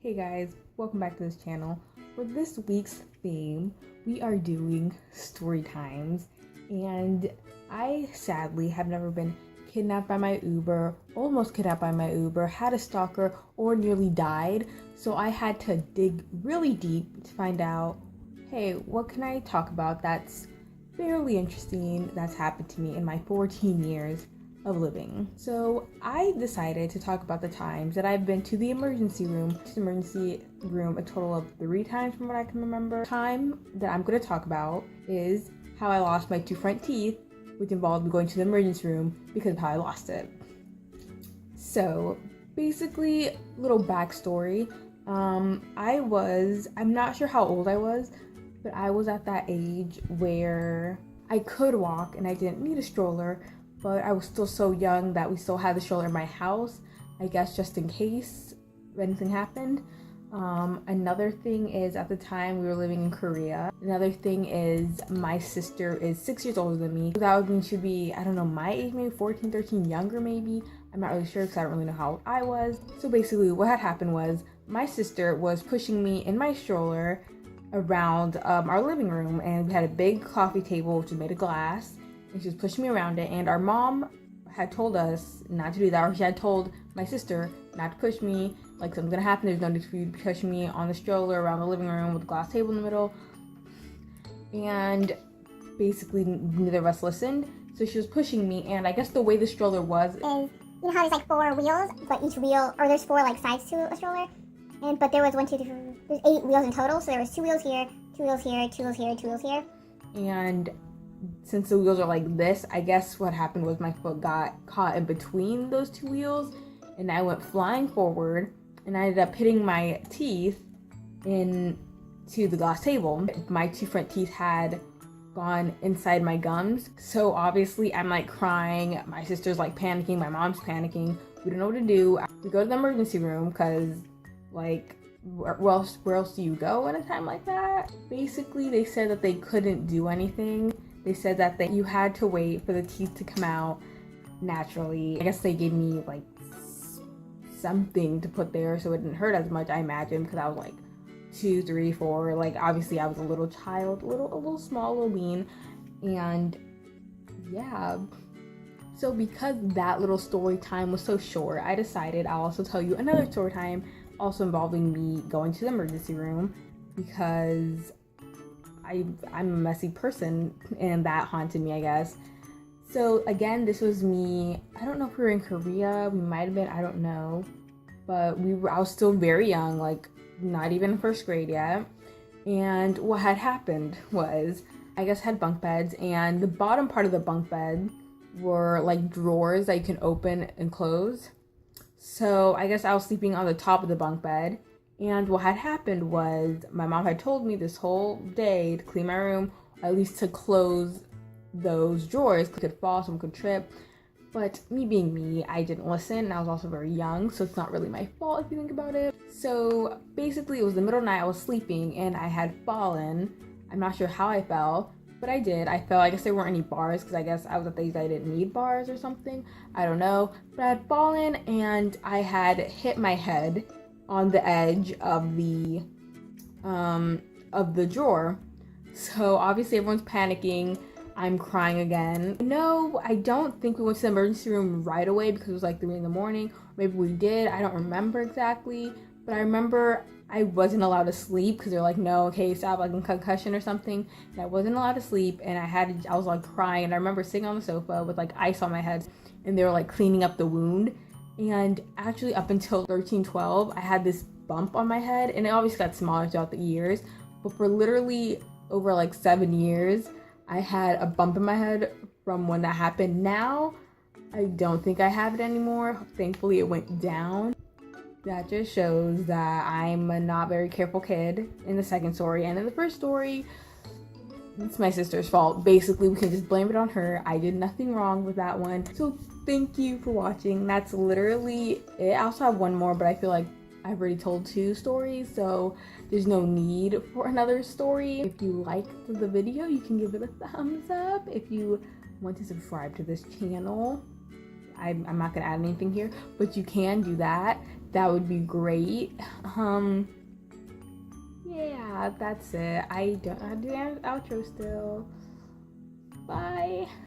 Hey guys, welcome back to this channel. For this week's theme, we are doing story times, and I sadly have never been kidnapped by my Uber, almost kidnapped by my Uber, had a stalker, or nearly died, so I had to dig really deep to find out, hey, what can I talk about that's fairly interesting that's happened to me in my 14 years of living. So I decided to talk about the times that I've been to the emergency room a total of 3 times from what I can remember. The time that I'm going to talk about is how I lost my 2 front teeth, which involved me going to the emergency room because of how I lost it. So basically, little backstory. I'm not sure how old I was, but I was at that age where I could walk and I didn't need a stroller, but I was still so young that we still had the stroller in my house, I guess just in case anything happened. Another thing is, at the time we were living in Korea. Another thing is my sister is 6 years older than me. That would mean she'd be, I don't know, my age, maybe 14, 13, younger maybe. I'm not really sure because I don't really know how old I was. So basically what had happened was my sister was pushing me in my stroller around our living room, and we had a big coffee table which was made of glass, and she was pushing me around it, and our mom had told us not to do that, or she had told my sister not to push me, like something's gonna happen, there's no need for you to be pushing me on the stroller around the living room with a glass table in the middle. And basically neither of us listened, so she was pushing me, and I guess the way the stroller was is, you know how there's like 4 wheels, but each wheel, or there's 4 like sides to a stroller, but there was 1, 2, 3, there's 8 wheels in total, so there was 2 wheels here, 2 wheels here, 2 wheels here, 2 wheels here. And since the wheels are like this, I guess what happened was my foot got caught in between those 2 wheels, and I went flying forward, and I ended up hitting my teeth into the glass table. My 2 front teeth had gone inside my gums, so obviously I'm like crying, my sister's like panicking, my mom's panicking, we don't know what to do. We go to the emergency room because like where else do you go in a time like that? Basically they said that they couldn't do anything. They said that you had to wait for the teeth to come out naturally. I guess they gave me like something to put there so it didn't hurt as much, I imagine, because I was like 2, 3, 4. Like obviously I was a little child, a little small, a little lean, and yeah. So because that little story time was so short, I decided I'll also tell you another story time also involving me going to the emergency room, because I'm a messy person and that haunted me, I guess. So again, this was me, I don't know if we were in Korea, we might have been, I don't know, but I was still very young, like not even in 1st grade yet. And what had happened was, I guess had bunk beds, and the bottom part of the bunk bed were like drawers that you can open and close. So I guess I was sleeping on the top of the bunk bed, and what had happened was my mom had told me this whole day to clean my room, or at least to close those drawers. It could fall, someone could trip, but me being me, I didn't listen, and I was also very young, so it's not really my fault if you think about it. So basically it was the middle of the night, I was sleeping, and I had fallen. I'm not sure how I fell, but I did. I fell. I guess there weren't any bars because I guess I was at the age I didn't need bars or something. I don't know. But I had fallen and I had hit my head on the edge of the drawer. So obviously everyone's panicking. I'm crying again. No, I don't think we went to the emergency room right away because it was like 3 in the morning. Maybe we did. I don't remember exactly. But I remember I wasn't allowed to sleep because they're like, no, okay, stop, like a concussion or something. And I wasn't allowed to sleep, and I was like crying, and I remember sitting on the sofa with like ice on my head, and they were like cleaning up the wound. And actually up until 13, 12, I had this bump on my head, and it obviously got smaller throughout the years, but for literally over like 7 years, I had a bump in my head from when that happened. Now, I don't think I have it anymore. Thankfully, it went down. That just shows that I'm a not very careful kid in the second story. And in the first story, it's my sister's fault. Basically, we can just blame it on her. I did nothing wrong with that one. So thank you for watching. That's literally it. I also have one more, but I feel like I've already told 2 stories, so there's no need for another story. If you liked the video, you can give it a thumbs up. If you want to subscribe to this channel, I'm not gonna add anything here, but you can do that. that would be great. Yeah, that's it. I do outro still. Bye.